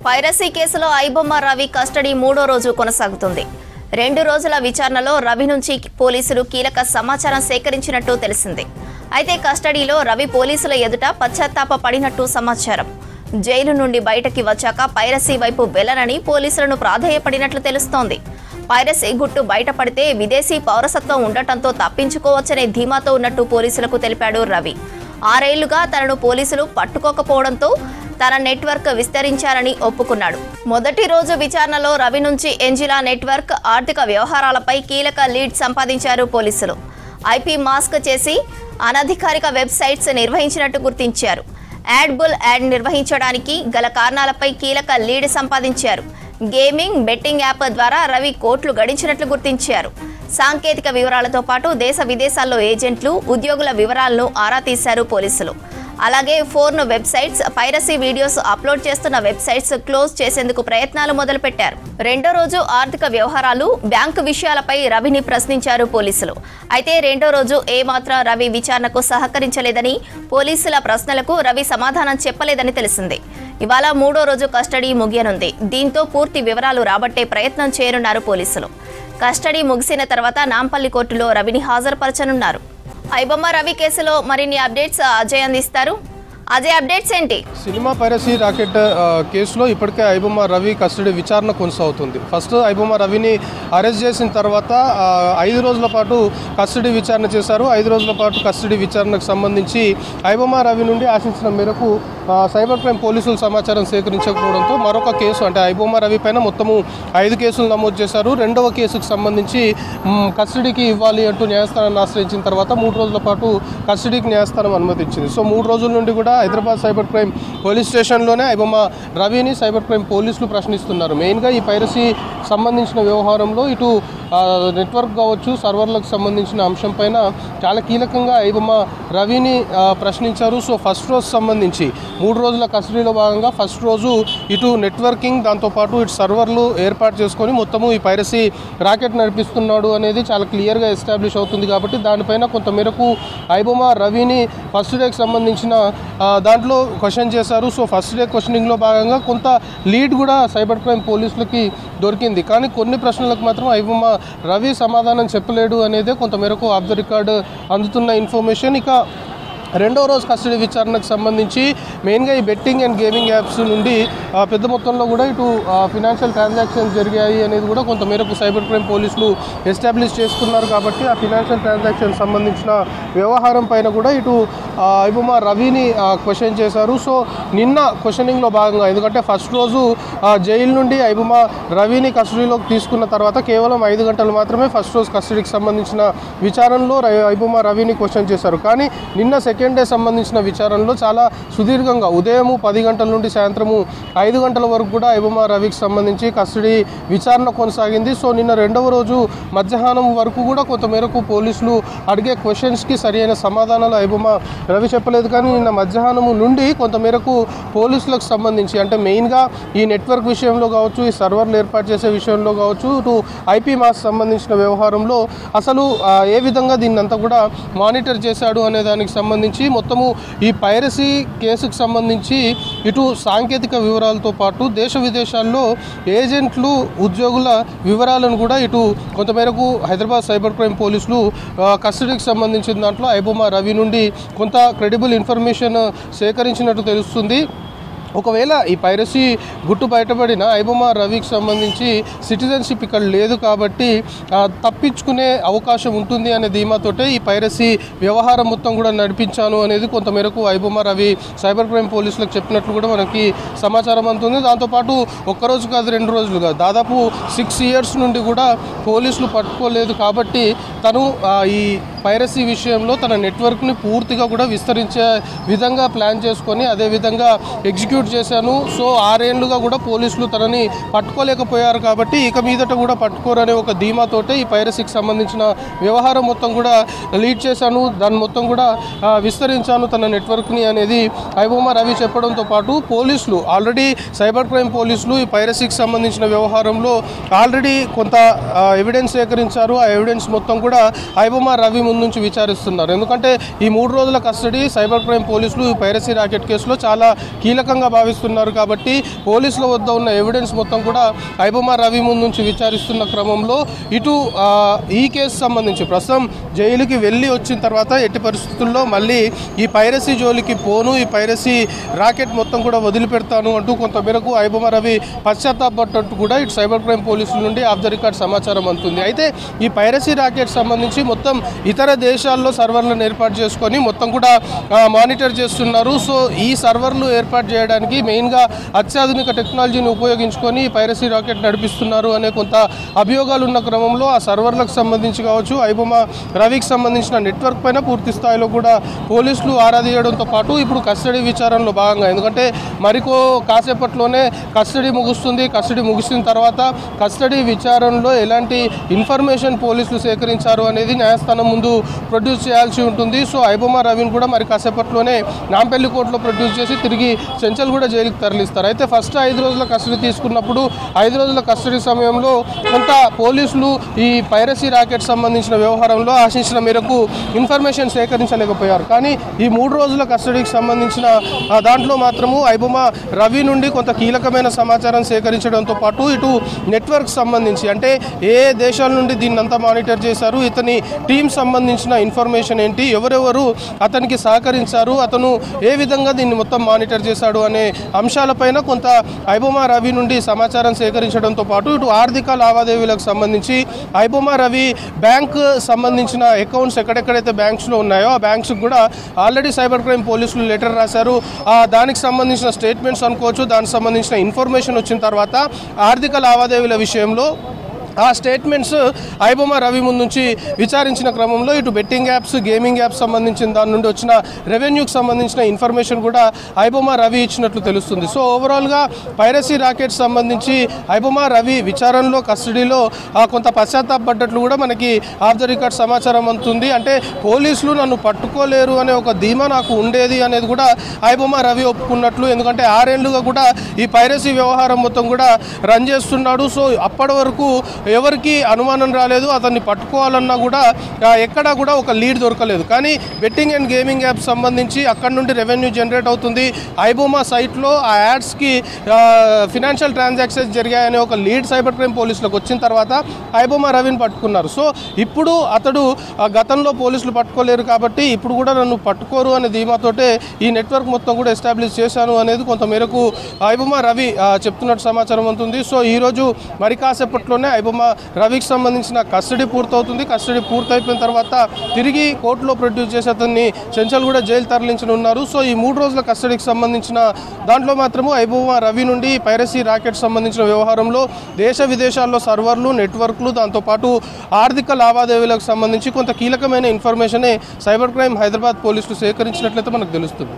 Piracy కేసులో iBomma Ravi custody 3వ రోజు కొనసాగుతుంది. 2 రోజుల విచారణలో రవి నుంచి పోలీసులు కీలక సమాచారం సేకరించినట్టు తెలిసింది. అయితే కస్టడీలో రవి పోలీసుల ఎదుట పశ్చాత్తాప పడినట్టు సమాచారం. జైలు నుండి బయటకి వచ్చాక పైరసీ వైపు వెళ్లనని పోలీసులను ప్రాధేయపడినట్లు తెలుస్తోంది. పైరసీ గుట్టు బయటపడితే విదేశీ పౌరసత్వం ఉండటంతో తప్పించుకోవచ్చనే ధీమాతో ఉన్నట్టు పోలీసులకు తెలిపాడు రవి. 6 ఏళ్లుగా తనను పోలీసులు పట్టుకోకపోవడంతో తన నెట్వర్క్ విస్తరించారని ఒప్పుకున్నాడు. మొదటి రోజు విచారణలో రవి నుంచి ఎంజిలా నెట్వర్క్ ఆర్థిక వ్యవహారాలపై కీలక లీడ్ సంపాదించారు పోలీసులు. ఐపీ మాస్క్ చేసి అనధికారిక వెబ్సైట్స్ నిర్వహించినట్టు గుర్తించారు. యాడ్బుల్ యాడ్ నిర్వహించడానికి గల కారణాలపై కీలక లీడ్ సంపాదించారు. గేమింగ్, బెట్టింగ్ యాప్ ద్వారా రవి కోట్లు గడించినట్లు గుర్తించారు. సాంకేతిక వివరాలతో పాటు దేశ విదేశాల్లో ఏజెంట్లు, ఉద్యోగుల వివరాలను ఆరా తీశారు పోలీసులు. అలాగే porn websites, piracy videos upload చేస్తున్న వెబ్సైట్స్ క్లోజ్ చేసేందుకు ప్రయత్నాలు మొదలుపెట్టారు. 2వ రోజు ఆర్థిక వ్యవహారాలు, బ్యాంకు విషయాలపై రవిని ప్రశ్నించారు పోలీసులు. అయితే 2వ రోజు ఏమాత్రం రవి విచారణకు సహకరించలేదని, పోలీసుల ప్రశ్నలకు రవి సమాధానం చెప్పలేదని తెలిసింది. ఇవాళ 3వ రోజు కస్టడీ ముగియనుంది. దీంతో పూర్తి వివరాలు రాబట్టే ప్రయత్నం చేయనున్నారు పోలీసులు. కస్టడీ ముగిసిన తర్వాత నాంపల్లి కోర్టులో రవిని హాజరుపరచనున్నారు. ఐబొమ్మ రవి కేసులో మరిన్ని అప్డేట్స్ అజయ్ అందిస్తారు. అజయ్, అప్డేట్స్ ఏంటి? సినిమా పైరసీ రాకెట్ కేసులో ఇప్పటికే ఐబొమ్మ రవి కస్టడీ విచారణ కొనసాగుతుంది. ఫస్ట్ ఐబొమ్మ రవిని అరెస్ట్ చేసిన తర్వాత 5 రోజుల పాటు కస్టడీ విచారణ చేశారు. 5 రోజుల పాటు కస్టడీ విచారణకు సంబంధించి ఐబొమ్మ రవి నుండి ఆశించిన మేరకు సైబర్ క్రైమ్ పోలీసులు సమాచారం సేకరించకపోవడంతో మరొక కేసు, అంటే ఐబొమ్మ రవి పైన మొత్తము 5 కేసులు నమోదు చేశారు. 2వ కేసుకు సంబంధించి కస్టడీకి ఇవ్వాలి అంటూ న్యాయస్థానాన్ని ఆశ్రయించిన తర్వాత 3 రోజుల పాటు కస్టడీకి న్యాయస్థానం అనుమతించింది. సో 3 రోజుల నుండి కూడా హైదరాబాద్ సైబర్ క్రైమ్ పోలీస్ స్టేషన్లోనే ఐబొమ్మ రవిని సైబర్ క్రైమ్ పోలీసులు ప్రశ్నిస్తున్నారు. మెయిన్గా ఈ పైరసీ సంబంధించిన వ్యవహారంలో ఇటు నెట్వర్క్ కావచ్చు, సర్వర్లకు సంబంధించిన అంశం పైన చాలా కీలకంగా ఐబొమ్మ రవిని ప్రశ్నించారు. సో ఫస్ట్ రోజు సంబంధించి 3 రోజుల కస్టడీలో భాగంగా ఫస్ట్ రోజు ఇటు నెట్వర్కింగ్, దాంతోపాటు ఇటు సర్వర్లు ఏర్పాటు చేసుకొని మొత్తము ఈ పైరసీ రాకెట్ నడిపిస్తున్నాడు అనేది చాలా క్లియర్గా ఎస్టాబ్లిష్ అవుతుంది. కాబట్టి దానిపైన కొంతమేరకు ఐబొమ్మ రవిని ఫస్ట్ డేకి సంబంధించిన దాంట్లో క్వశ్చన్ చేశారు. సో ఫస్ట్ డే క్వశ్చనింగ్లో భాగంగా కొంత లీడ్ కూడా సైబర్ క్రైమ్ పోలీసులకి దొరికింది. కానీ కొన్ని ప్రశ్నలకు మాత్రం ఐబొమ్మ రవి సమాధానం చెప్పలేడు అనేదే కొంతమేరకు ఆఫ్ ద రికార్డ్ అందుతున్న ఇన్ఫర్మేషన్. ఇక 2వ రోజు కస్టడీ విచారణకు సంబంధించి మెయిన్గా ఈ బెట్టింగ్ అండ్ గేమింగ్ యాప్స్ నుండి పెద్ద మొత్తంలో కూడా ఇటు ఫినాన్షియల్ ట్రాన్సాక్షన్స్ జరిగాయి అనేది కూడా కొంతమేరకు సైబర్ క్రైమ్ పోలీసులు ఎస్టాబ్లిష్ చేసుకున్నారు. కాబట్టి ఆ ఫినాన్షియల్ ట్రాన్సాక్షన్ సంబంధించిన వ్యవహారం పైన కూడా ఇటు ఐబొమ్మ రవిని క్వశ్చన్ చేశారు. సో నిన్న క్వశ్చనింగ్లో భాగంగా, ఎందుకంటే ఫస్ట్ రోజు జైలు నుండి ఐబొమ్మ రవిని కస్టడీలోకి తీసుకున్న తర్వాత కేవలం 5 గంటలు మాత్రమే ఫస్ట్ రోజు కస్టడీకి సంబంధించిన విచారణలో ఐబొమ్మ రవిని క్వశ్చన్ చేశారు. కానీ నిన్న సెకండ్ డే సంబంధించిన విచారణలో చాలా సుదీర్ఘంగా ఉదయం 10 గంటల నుండి సాయంత్రము 5 గంటల వరకు కూడా ఐబొమ్మ రవికి సంబంధించి కస్టడీ విచారణ కొనసాగింది. సో నిన్న 2వ రోజు మధ్యాహ్నం వరకు కూడా కొంతమేరకు పోలీసులు అడిగే క్వశ్చన్స్కి సరైన సమాధానాలు ఐబొమ్మ రవి చెప్పలేదు. కానీ నిన్న మధ్యాహ్నం నుండి కొంతమేరకు పోలీసులకు సంబంధించి, అంటే మెయిన్గా ఈ నెట్వర్క్ విషయంలో కావచ్చు, ఈ సర్వర్లు ఏర్పాటు చేసే విషయంలో కావచ్చు, ఇటు ఐపీ మాస్ సంబంధించిన వ్యవహారంలో అసలు ఏ విధంగా దీన్నంతా కూడా మానిటర్ చేశాడు అనే దానికి సంబంధించి మొత్తము ఈ పైరసీ కేసుకు సంబంధించి ఇటు సాంకేతిక వివరాలతో పాటు దేశ విదేశాల్లో ఏజెంట్లు, ఉద్యోగుల వివరాలను కూడా ఇటు కొంతమేరకు హైదరాబాద్ సైబర్ క్రైమ్ పోలీసులు కస్టడీకి సంబంధించిన దాంట్లో ఐబొమ్మ రవి నుండి కొంత క్రెడిబుల్ ఇన్ఫర్మేషన్ సేకరించినట్టు తెలుస్తుంది. ఒకవేళ ఈ పైరసీ గుట్టు బయటపడిన ఐబొమ్మ రవికి సంబంధించి సిటిజన్షిప్ ఇక్కడ లేదు కాబట్టి తప్పించుకునే అవకాశం ఉంటుంది అనే ధీమాతోటే ఈ పైరసీ వ్యవహారం మొత్తం కూడా నడిపించాను అనేది కొంతమేరకు ఐబొమ్మ రవి సైబర్ క్రైమ్ పోలీసులకు చెప్పినట్లు కూడా మనకి సమాచారం అందుతుంది. దాంతోపాటు ఒక్కరోజు కాదు, 2 రోజులు కాదు, దాదాపు 6 years నుండి కూడా పోలీసులు పట్టుకోలేదు. కాబట్టి తను ఈ పైరసీ విషయంలో తన నెట్వర్క్ని పూర్తిగా కూడా విస్తరించే విధంగా ప్లాన్ చేసుకొని అదేవిధంగా ఎగ్జిక్యూట్ చేశాను. సో 6 ఏళ్లుగా కూడా పోలీసులు తనని పట్టుకోలేకపోయారు. కాబట్టి ఇక మీదట కూడా పట్టుకోరనే ఒక ధీమాతోటే ఈ పైరసీకి సంబంధించిన వ్యవహారం మొత్తం కూడా లీడ్ చేశాను, దాన్ని మొత్తం కూడా విస్తరించాను తన నెట్వర్క్ని అనేది ఐబొమ్మ రవి చెప్పడంతో పాటు పోలీసులు ఆల్రెడీ సైబర్ క్రైమ్ పోలీసులు ఈ పైరసీకి సంబంధించిన వ్యవహారంలో ఆల్రెడీ కొంత ఎవిడెన్స్ సేకరించారు. ఆ ఎవిడెన్స్ మొత్తం కూడా ఐబొమ్మ రవి ముందు నుంచి విచారిస్తున్నారు. ఎందుకంటే ఈ 3 రోజుల కస్టడీ సైబర్ క్రైమ్ పోలీసులు పైరసీ రాకెట్ కేసులో చాలా కీలకంగా భావిస్తున్నారు. కాబట్టి పోలీసుల వద్ద ఉన్న ఎవిడెన్స్ మొత్తం కూడా ఐబొమ్మ రవి ముందు నుంచి విచారిస్తున్న క్రమంలో ఇటు ఈ కేసు సంబంధించి ప్రస్తుతం జైలుకి వెళ్ళి వచ్చిన తర్వాత ఎట్టి పరిస్థితుల్లో మళ్ళీ ఈ పైరసీ జోలికి పోను, ఈ పైరసీ రాకెట్ మొత్తం కూడా వదిలిపెడతాను అంటూ కొంతమేరకు ఐబొమ్మ రవి పశ్చాత్తాపడ్డట్టు కూడా ఇటు సైబర్ క్రైమ్ పోలీసుల నుండి ఆఫ్ ద రికార్డ్ సమాచారం అందుతుంది. అయితే ఈ పైరసీ రాకెట్ సంబంధించి మొత్తం ఇతర దేశాల్లో సర్వర్లను ఏర్పాటు చేసుకొని మొత్తం కూడా మానిటర్ చేస్తున్నారు. సో ఈ సర్వర్లు ఏర్పాటు చేయడానికి మెయిన్గా అత్యాధునిక టెక్నాలజీని ఉపయోగించుకొని పైరసీ రాకెట్ నడిపిస్తున్నారు అనే కొంత అభియోగాలు ఉన్న క్రమంలో ఆ సర్వర్లకు సంబంధించి కావచ్చు, ఐబొమ్మ రవికి సంబంధించిన నెట్వర్క్ పైన పూర్తి స్థాయిలో కూడా పోలీసులు ఆరా తీయడంతో పాటు ఇప్పుడు కస్టడీ విచారణలో భాగంగా, ఎందుకంటే కాసేపట్లోనే కస్టడీ ముగుస్తుంది. కస్టడీ ముగిసిన తర్వాత కస్టడీ విచారణలో ఎలాంటి ఇన్ఫర్మేషన్ పోలీసులు సేకరించారు అనేది న్యాయస్థానం ముందు ప్రొడ్యూస్ చేయాల్సి ఉంటుంది. సో ఐబొమ్మ రవిని కూడా మరి కాసేపట్లోనే నాంపల్లి కోర్టులో ప్రొడ్యూస్ చేసి తిరిగి చెంచల్ కూడా జైలుకి తరలిస్తారు. అయితే ఫస్ట్ 5 రోజుల కస్టడీ తీసుకున్నప్పుడు 5 రోజుల కస్టడీ సమయంలో కొంత పోలీసులు ఈ పైరసీ రాకెట్ సంబంధించిన వ్యవహారంలో ఆశించిన మేరకు ఇన్ఫర్మేషన్ సేకరించలేకపోయారు. కానీ ఈ 3 రోజుల కస్టడీకి సంబంధించిన దాంట్లో మాత్రము ఐబొమ్మ రవి నుండి కొంత కీలకమైన సమాచారం సేకరించడంతో పాటు ఇటు నెట్వర్క్ సంబంధించి అంటే ఏ దేశాల నుండి దీన్ని అంతా మానిటర్ చేశారు, ఇతని టీం సంబంధించిన ఇన్ఫర్మేషన్ ఏంటి, ఎవరెవరు అతనికి సహకరించారు, అతను ఏ విధంగా దీన్ని మొత్తం మానిటర్ చేశాడు అనే అంశాలపైన కొంత ఐబొమ్మ రవి నుండి సమాచారం సేకరించడంతో పాటు ఇటు ఆర్థిక లావాదేవీలకు సంబంధించి ఐబొమ్మ రవి బ్యాంక్ సంబంధించిన అకౌంట్స్ ఎక్కడెక్కడైతే బ్యాంక్స్లో ఉన్నాయో ఆ బ్యాంక్స్కి కూడా ఆల్రెడీ సైబర్ క్రైమ్ పోలీసులు లెటర్ రాశారు. దానికి సంబంధించిన స్టేట్మెంట్స్ అనుకోవచ్చు, దానికి సంబంధించిన ఇన్ఫర్మేషన్ వచ్చిన తర్వాత ఆర్థిక లావాదేవీల విషయంలో ఆ స్టేట్మెంట్స్ ఐబొమ్మ రవి ముందు నుంచి విచారించిన క్రమంలో ఇటు బెట్టింగ్ యాప్స్, గేమింగ్ యాప్స్ సంబంధించిన దాని నుండి వచ్చిన రెవెన్యూకి సంబంధించిన ఇన్ఫర్మేషన్ కూడా ఐబొమ్మ రవి ఇచ్చినట్లు తెలుస్తుంది. సో ఓవరాల్గా పైరసీ రాకెట్ సంబంధించి ఐబొమ్మ రవి విచారణలో కస్టడీలో కొంత పశ్చాత్తాపడ్డట్లు కూడా మనకి ఆఫ్ ద రికార్డ్ సమాచారం అందుతుంది. అంటే పోలీసులు నన్ను పట్టుకోలేరు అనే ఒక ధీమా నాకు ఉండేది అనేది కూడా ఐబొమ్మ రవి ఒప్పుకున్నట్లు. ఎందుకంటే 6 ఏళ్లుగా కూడా ఈ పైరసీ వ్యవహారం మొత్తం కూడా రన్ చేస్తున్నాడు. సో అప్పటి వరకు ఎవరికి అనుమానం రాలేదు, అతన్ని పట్టుకోవాలన్నా కూడా ఎక్కడా కూడా ఒక లీడ్ దొరకలేదు. కానీ బెట్టింగ్ అండ్ గేమింగ్ యాప్ సంబంధించి అక్కడ నుండి రెవెన్యూ జనరేట్ అవుతుంది. ఐబొమ్మ సైట్లో ఆ యాడ్స్కి ఫినాన్షియల్ ట్రాన్సాక్షన్స్ జరిగాయనే ఒక లీడ్ సైబర్ క్రైమ్ పోలీసులకు వచ్చిన తర్వాత ఐబొమ్మ రవిని పట్టుకున్నారు. సో ఇప్పుడు అతడు గతంలో పోలీసులు పట్టుకోలేరు కాబట్టి ఇప్పుడు కూడా నన్ను పట్టుకోరు అనే ధీమాతోటే ఈ నెట్వర్క్ మొత్తం కూడా ఎస్టాబ్లిష్ చేశాను అనేది కొంతమేరకు ఐబొమ్మ రవి చెప్తున్నట్టు సమాచారం ఉంటుంది. సో ఈరోజు మరి కాసేపట్లోనే ఐబొమ్మ రవికి సంబంధించిన కస్టడీ పూర్తవుతుంది. కస్టడీ పూర్తయిపోయిన తర్వాత తిరిగి కోర్టులో ప్రొడ్యూస్ చేసి అతన్ని చెంచల్ కూడా జైలు తరలించనున్నారు. సో ఈ 3 రోజుల కస్టడీకి సంబంధించిన దాంట్లో మాత్రము ఐబొమ్మ రవి నుండి పైరసీ రాకెట్ సంబంధించిన వ్యవహారంలో దేశ విదేశాల్లో సర్వర్లు, నెట్వర్క్లు, దాంతోపాటు ఆర్థిక లావాదేవీలకు సంబంధించి కొంత కీలకమైన ఇన్ఫర్మేషనే సైబర్ క్రైమ్ హైదరాబాద్ పోలీసులు సేకరించినట్లయితే మనకు తెలుస్తుంది.